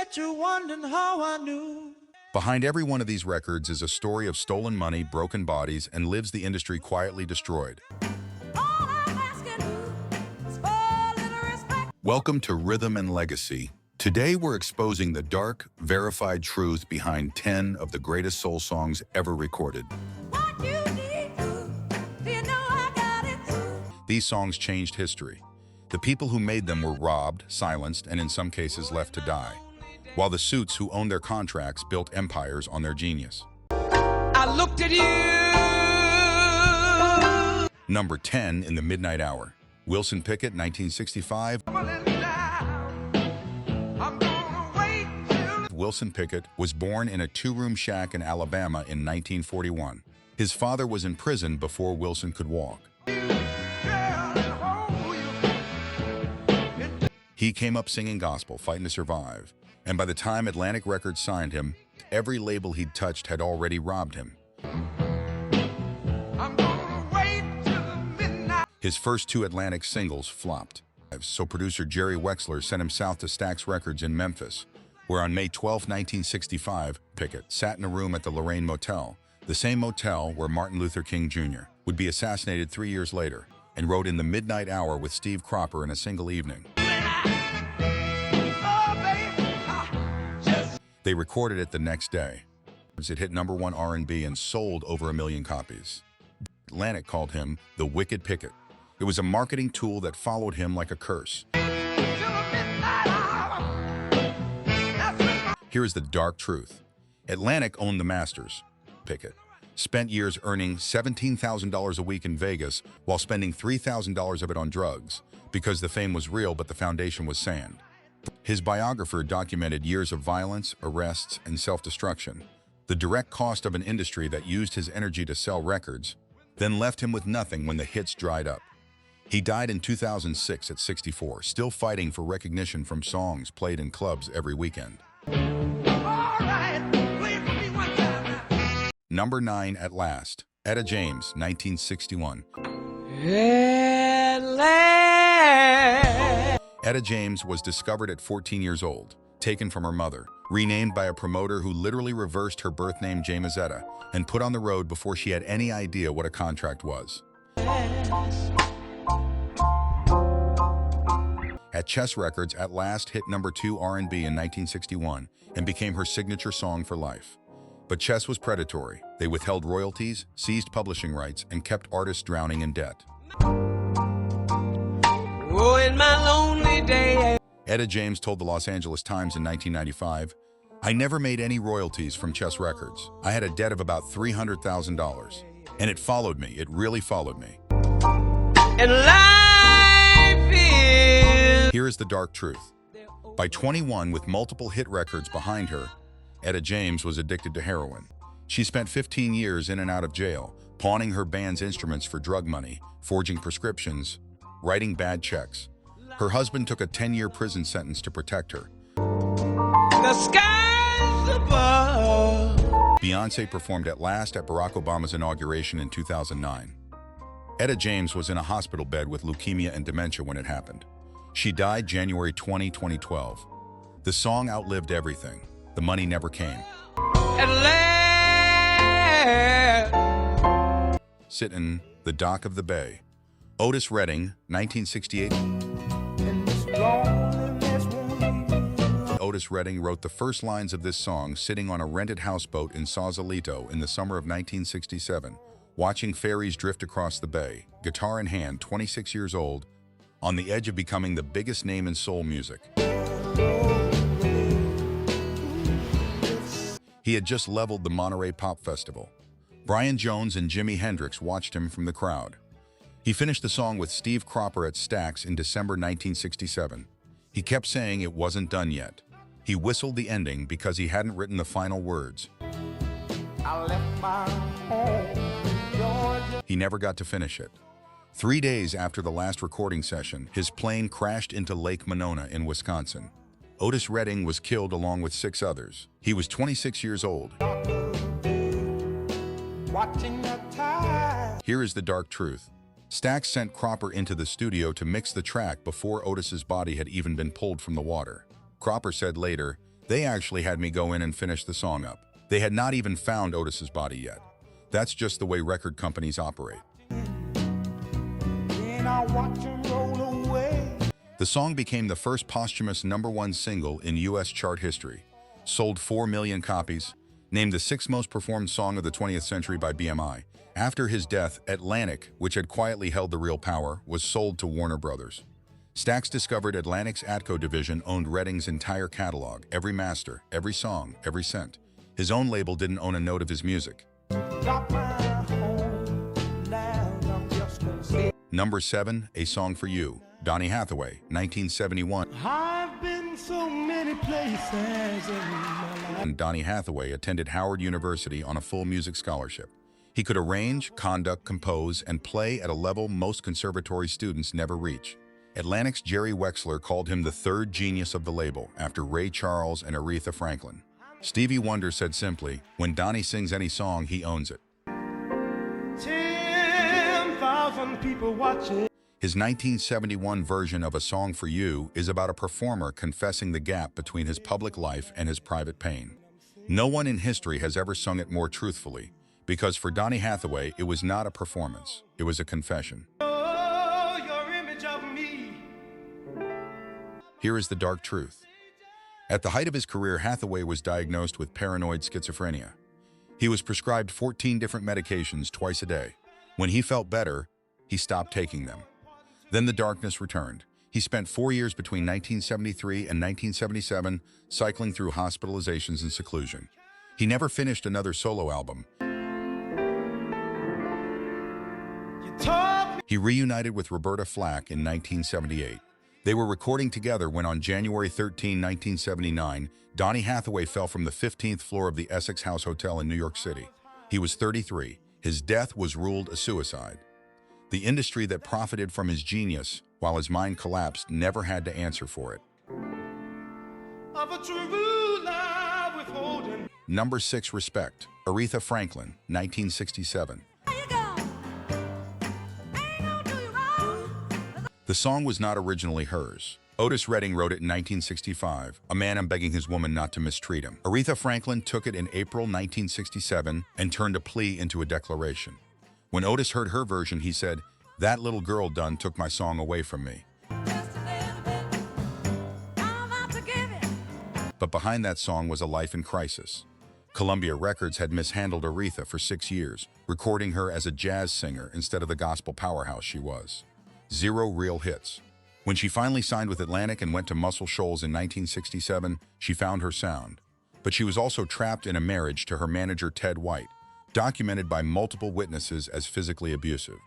bet you're wondering how I knew. Behind every one of these records is a story of stolen money, broken bodies, and lives the industry quietly destroyed. Welcome to Rhythm and Legacy. Today we're exposing the dark, verified truth behind 10 of the greatest soul songs ever recorded. These songs changed history. The people who made them were robbed, silenced, and in some cases left to die, while the suits who owned their contracts built empires on their genius. I looked at you. Number 10 in the midnight hour. Wilson Pickett, 1965. Wilson Pickett was born in a two-room shack in Alabama in 1941. His father was in prison before Wilson could walk. He came up singing gospel, fighting to survive. And by the time Atlantic Records signed him, every label he'd touched had already robbed him. His first two Atlantic singles flopped, so producer Jerry Wexler sent him south to Stax Records in Memphis, where on May 12, 1965, Pickett sat in a room at the Lorraine Motel, the same motel where Martin Luther King Jr. would be assassinated 3 years later, and wrote In the Midnight Hour with Steve Cropper in a single evening. They recorded it the next day. It hit #1 R&B and sold over 1 million copies. Atlantic called him the Wicked Pickett. It was a marketing tool that followed him like a curse. Here is the dark truth. Atlantic owned the masters. Pickett spent years earning $17,000 a week in Vegas while spending $3,000 of it on drugs because the fame was real but the foundation was sand. His biographer documented years of violence, arrests, and self-destruction, the direct cost of an industry that used his energy to sell records, then left him with nothing when the hits dried up. He died in 2006 at 64, still fighting for recognition from songs played in clubs every weekend. Number 9 at last. Etta James, 1961. Etta James was discovered at 14 years old, taken from her mother, renamed by a promoter who literally reversed her birth name Jamesetta, and put on the road before she had any idea what a contract was. At Chess Records, At Last hit #2 R&B in 1961 and became her signature song for life. But Chess was predatory. They withheld royalties, seized publishing rights, and kept artists drowning in debt. Oh, in my lonely day. Etta James told the Los Angeles Times in 1995, "I never made any royalties from Chess Records. I had a debt of about $300,000. And it followed me. It really followed me." And life is... Here is the dark truth. By 21, with multiple hit records behind her, Etta James was addicted to heroin. She spent 15 years in and out of jail, pawning her band's instruments for drug money, forging prescriptions, writing bad checks. Her husband took a 10-year prison sentence to protect her. The skies above. Beyoncé performed At Last at Barack Obama's inauguration in 2009. Etta James was in a hospital bed with leukemia and dementia when it happened. She died January 20, 2012. The song outlived everything. The money never came. At last. Sit in the dock of the bay. Otis Redding, 1968. Otis Redding wrote the first lines of this song sitting on a rented houseboat in Sausalito in the summer of 1967, watching ferries drift across the bay, guitar in hand, 26 years old, on the edge of becoming the biggest name in soul music. He had just leveled the Monterey Pop Festival. Brian Jones and Jimi Hendrix watched him from the crowd. He finished the song with Steve Cropper at Stax in December 1967. He kept saying it wasn't done yet. He whistled the ending because he hadn't written the final words. I left my home in Georgia. He never got to finish it. 3 days after the last recording session, his plane crashed into Lake Monona in Wisconsin. Otis Redding was killed along with 6 others. He was 26 years old. Here is the dark truth. Stax sent Cropper into the studio to mix the track before Otis's body had even been pulled from the water. Cropper said later, They actually had me go in and finish the song up. They had not even found Otis's body yet. That's just the way record companies operate. Then I watch him roll away. The song became the first posthumous #1 single in U.S. chart history, sold 4 million copies, named the 6th most performed song of the 20th century by BMI. After his death, Atlantic, which had quietly held the real power, was sold to Warner Brothers. Stax discovered Atlantic's Atco division owned Redding's entire catalog, every master, every song, every cent. His own label didn't own a note of his music. Got my home, now I'm just gonna say. Number 7, A Song for You, Donny Hathaway, 1971. I've been so many places in my life. And Donny Hathaway attended Howard University on a full music scholarship. He could arrange, conduct, compose, and play at a level most conservatory students never reach. Atlantic's Jerry Wexler called him the third genius of the label, after Ray Charles and Aretha Franklin. Stevie Wonder said simply, when Donny sings any song, he owns it. 10,000 people watching. His 1971 version of A Song for You is about a performer confessing the gap between his public life and his private pain. No one in history has ever sung it more truthfully, because for Donny Hathaway, it was not a performance, it was a confession. Oh, your image of me. Here is the dark truth. At the height of his career, Hathaway was diagnosed with paranoid schizophrenia. He was prescribed 14 different medications twice a day. When he felt better, he stopped taking them. Then the darkness returned. He spent 4 years between 1973 and 1977 cycling through hospitalizations and seclusion. He never finished another solo album. He reunited with Roberta Flack in 1978. They were recording together when on January 13, 1979, Donny Hathaway fell from the 15th floor of the Essex House Hotel in New York City. He was 33. His death was ruled a suicide. The industry that profited from his genius while his mind collapsed never had to answer for it. Of a true love withholding. Number 6, Respect, Aretha Franklin, 1967. The song was not originally hers. Otis Redding wrote it in 1965, a man I'm begging his woman not to mistreat him. Aretha Franklin took it in April 1967 and turned a plea into a declaration. When Otis heard her version, he said, "That little girl done took my song away from me." But behind that song was a life in crisis. Columbia Records had mishandled Aretha for 6 years, recording her as a jazz singer instead of the gospel powerhouse she was. 0 real hits. When she finally signed with Atlantic and went to Muscle Shoals in 1967, she found her sound. But she was also trapped in a marriage to her manager Ted White, documented by multiple witnesses as physically abusive.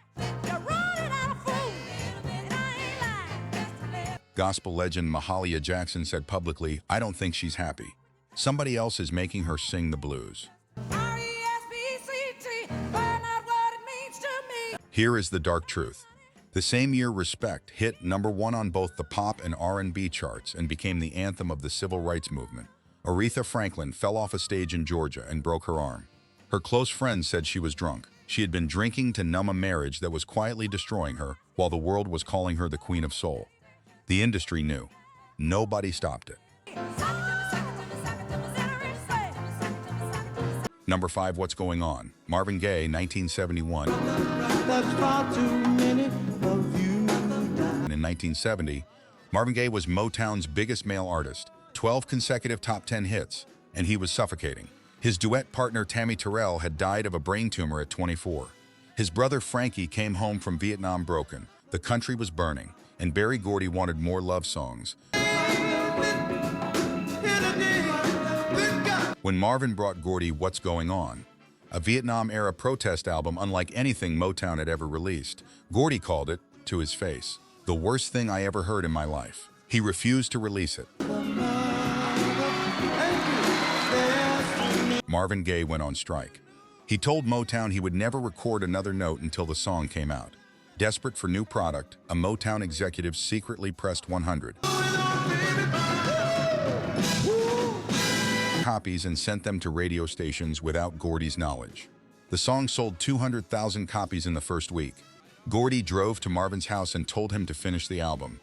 Gospel legend Mahalia Jackson said publicly, "I don't think she's happy. Somebody else is making her sing the blues." Here is the dark truth. The same year, Respect hit #1 on both the pop and R&B charts and became the anthem of the civil rights movement. Aretha Franklin fell off a stage in Georgia and broke her arm. Her close friends said she was drunk. She had been drinking to numb a marriage that was quietly destroying her, while the world was calling her the Queen of Soul. The industry knew. Nobody stopped it. Number 5, What's Going On? Marvin Gaye, 1971. In 1970, Marvin Gaye was Motown's biggest male artist, 12 consecutive top 10 hits, and he was suffocating. His duet partner Tammy Terrell had died of a brain tumor at 24. His brother Frankie came home from Vietnam broken. The country was burning, and Berry Gordy wanted more love songs. When Marvin brought Gordy What's Going On, a Vietnam-era protest album unlike anything Motown had ever released, Gordy called it, to his face, the worst thing I ever heard in my life. He refused to release it. Marvin Gaye went on strike. He told Motown he would never record another note until the song came out. Desperate for new product, a Motown executive secretly pressed 100 copies and sent them to radio stations without Gordy's knowledge. The song sold 200,000 copies in the first week. Gordy drove to Marvin's house and told him to finish the album.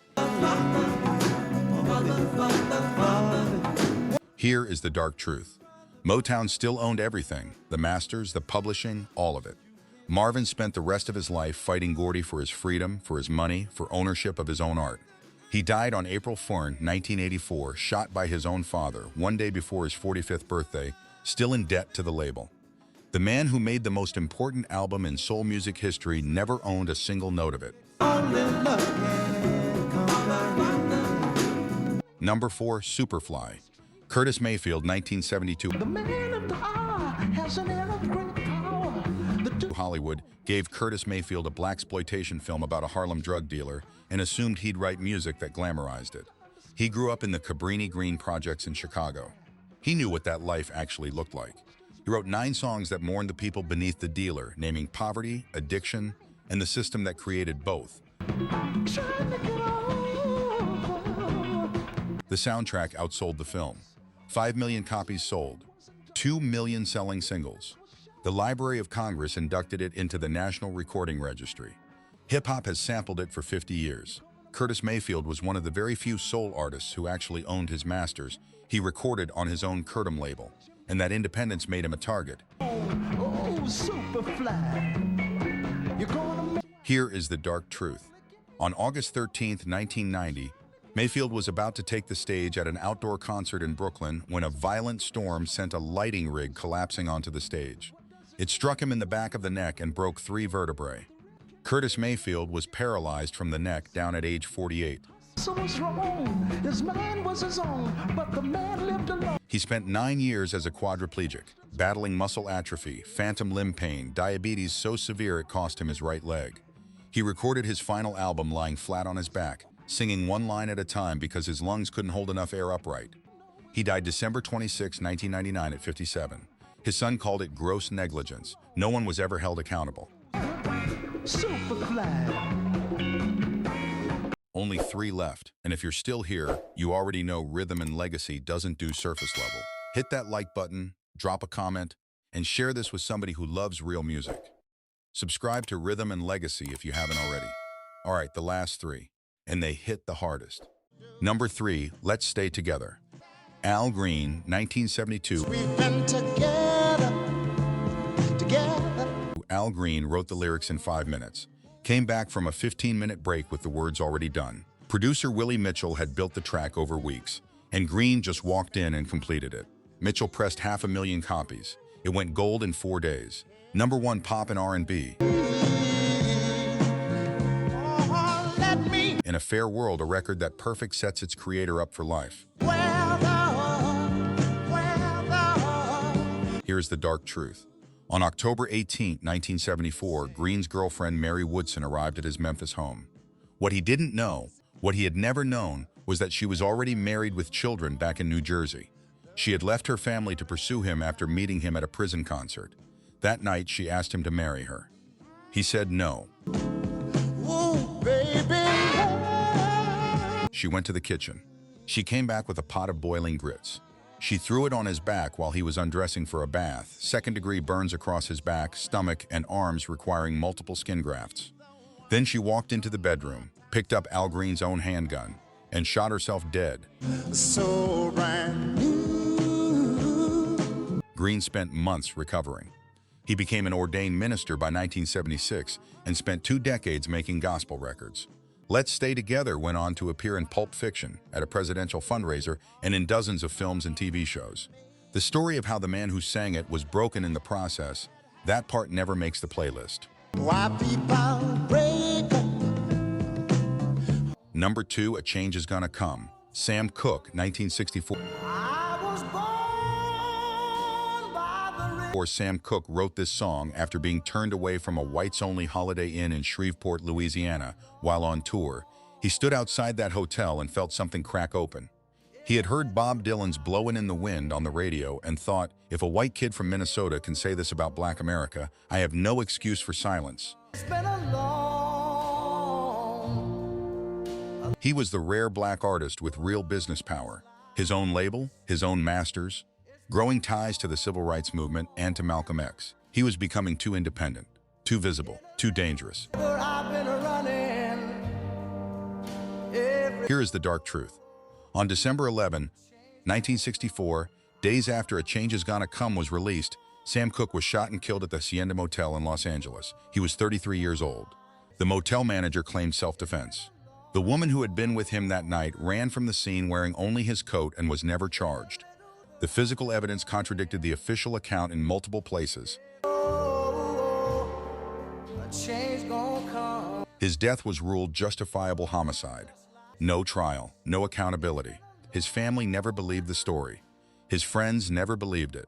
Here is the dark truth. Motown still owned everything, the masters, the publishing, all of it. Marvin spent the rest of his life fighting Gordy for his freedom, for his money, for ownership of his own art. He died on April 4, 1984, shot by his own father, one day before his 45th birthday, still in debt to the label. The man who made the most important album in soul music history never owned a single note of it. Number 4, Superfly. Curtis Mayfield, 1972. The man of the hour has an air of great power. Hollywood gave Curtis Mayfield a blaxploitation film about a Harlem drug dealer and assumed he'd write music that glamorized it. He grew up in the Cabrini Green projects in Chicago. He knew what that life actually looked like. He wrote 9 songs that mourned the people beneath the dealer, naming poverty, addiction, and the system that created both. The soundtrack outsold the film. 5 million copies sold, 2 million selling singles. The Library of Congress inducted it into the National Recording Registry. Hip-hop has sampled it for 50 years. Curtis Mayfield was one of the very few soul artists who actually owned his masters. He recorded on his own Curtis label, and that independence made him a target. Superfly. You're gonna Here is the dark truth. On August 13, 1990, Mayfield was about to take the stage at an outdoor concert in Brooklyn when a violent storm sent a lighting rig collapsing onto the stage. It struck him in the back of the neck and broke 3 vertebrae. Curtis Mayfield was paralyzed from the neck down at age 48. So what's wrong? His mind was his own, but the man lived alone. He spent 9 years as a quadriplegic, battling muscle atrophy, phantom limb pain, diabetes so severe it cost him his right leg. He recorded his final album lying flat on his back, singing one line at a time because his lungs couldn't hold enough air upright. He died December 26, 1999 at 57. His son called it gross negligence. No one was ever held accountable. Superfly. Only 3 left, and if you're still here, you already know Rhythm and Legacy doesn't do surface level. Hit that like button, drop a comment, and share this with somebody who loves real music. Subscribe to Rhythm and Legacy if you haven't already. All right, the last 3, and they hit the hardest. Number 3, Let's Stay Together. Al Green, 1972. We've been together. Al Green wrote the lyrics in 5 minutes, came back from a 15-minute break with the words already done. Producer Willie Mitchell had built the track over weeks, and Green just walked in and completed it. Mitchell pressed 500,000 copies. It went gold in 4 days. Number 1 pop and R&B. In a Fair World, a record that perfect sets its creator up for life. Here's the dark truth. On October 18, 1974, Green's girlfriend Mary Woodson arrived at his Memphis home. What he didn't know, what he had never known, was that she was already married with children back in New Jersey. She had left her family to pursue him after meeting him at a prison concert. That night, she asked him to marry her. He said no. Ooh, baby. She went to the kitchen. She came back with a pot of boiling grits. She threw it on his back while he was undressing for a bath. Second-degree burns across his back, stomach, and arms requiring multiple skin grafts. Then she walked into the bedroom, picked up Al Green's own handgun, and shot herself dead. So brand new. Green spent months recovering. He became an ordained minister by 1976 and spent 2 decades making gospel records. Let's Stay Together went on to appear in Pulp Fiction, at a presidential fundraiser, and in dozens of films and TV shows. The story of how the man who sang it was broken in the process, that part never makes the playlist. Why people break up. Number 2, A Change Is Gonna Come. Sam Cooke, 1964. I was born by the river. Sam Cooke wrote this song after being turned away from a whites-only Holiday Inn in Shreveport, Louisiana, while on tour. He stood outside that hotel and felt something crack open. He had heard Bob Dylan's Blowin' in the Wind on the radio and thought, if a white kid from Minnesota can say this about Black America, I have no excuse for silence. It's been a long. He was the rare black artist with real business power. His own label, his own masters, growing ties to the civil rights movement and to Malcolm X. He was becoming too independent, too visible, too dangerous. I've been running. Here is the dark truth. On December 11, 1964, days after A Change Is Gonna Come was released, Sam Cooke was shot and killed at the Hacienda Motel in Los Angeles. He was 33 years old. The motel manager claimed self-defense. The woman who had been with him that night ran from the scene wearing only his coat and was never charged. The physical evidence contradicted the official account in multiple places. His death was ruled justifiable homicide. No trial, no accountability. His family never believed the story. His friends never believed it.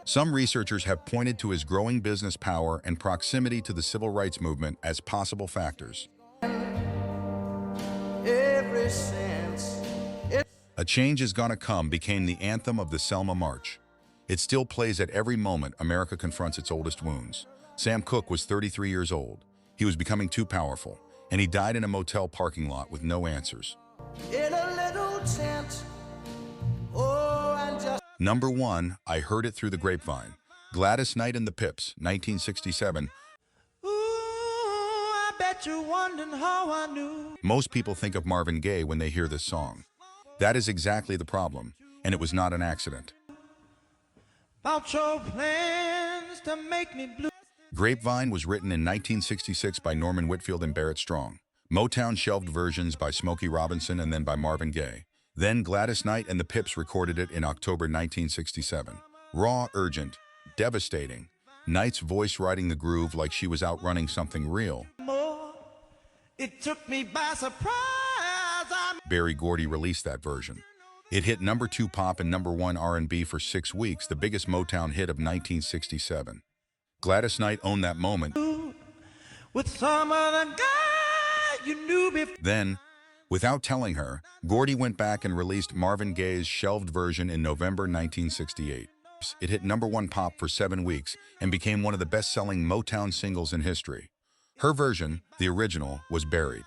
Some researchers have pointed to his growing business power and proximity to the civil rights movement as possible factors. A Change Is Gonna Come became the anthem of the Selma March. It still plays at every moment America confronts its oldest wounds. Sam Cooke was 33 years old. He was becoming too powerful, and he died in a motel parking lot with no answers. In a little tent. Number 1, I Heard It Through the Grapevine. Gladys Knight and the Pips, 1967. Ooh, I bet you're wondering how I knew. Most people think of Marvin Gaye when they hear this song. That is exactly the problem, and it was not an accident. About your plans to make me blue. Grapevine was written in 1966 by Norman Whitfield and Barrett Strong. Motown shelved versions by Smokey Robinson and then by Marvin Gaye. Then Gladys Knight and the Pips recorded it in October 1967. Raw, urgent, devastating. Knight's voice riding the groove like she was outrunning something real. It took me by surprise. Berry Gordy released that version. It hit number 2 pop and number 1 R&B for 6 weeks, the biggest Motown hit of 1967. Gladys Knight owned that moment. With some other guy you knew before. Then, without telling her, Gordy went back and released Marvin Gaye's shelved version in November 1968. It hit number 1 pop for 7 weeks and became one of the best-selling Motown singles in history. Her version, the original, was buried.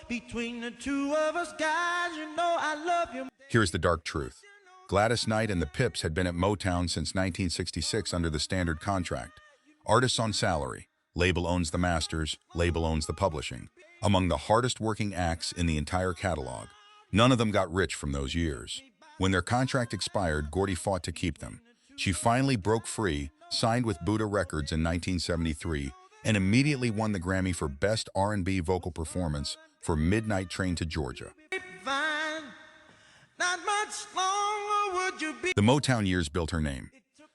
Between the two of us guys, you know I love you. Here's the dark truth. Gladys Knight and the Pips had been at Motown since 1966 under the standard contract. Artists on salary, label owns the masters, label owns the publishing. Among the hardest working acts in the entire catalog. None of them got rich from those years. When their contract expired, Gordy fought to keep them. She finally broke free, signed with Buddha Records in 1973, and immediately won the Grammy for Best R&B Vocal Performance for Midnight Train to Georgia. Not much longer would you be. The Motown years built her name.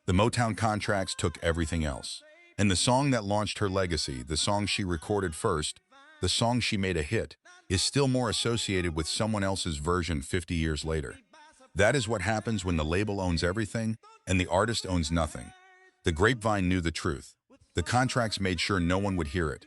The Motown contracts took everything else. And the song that launched her legacy, the song she recorded first, the song she made a hit, is still more associated with someone else's version 50 years later. That is what happens when the label owns everything and the artist owns nothing. The Grapevine knew the truth. The contracts made sure no one would hear it.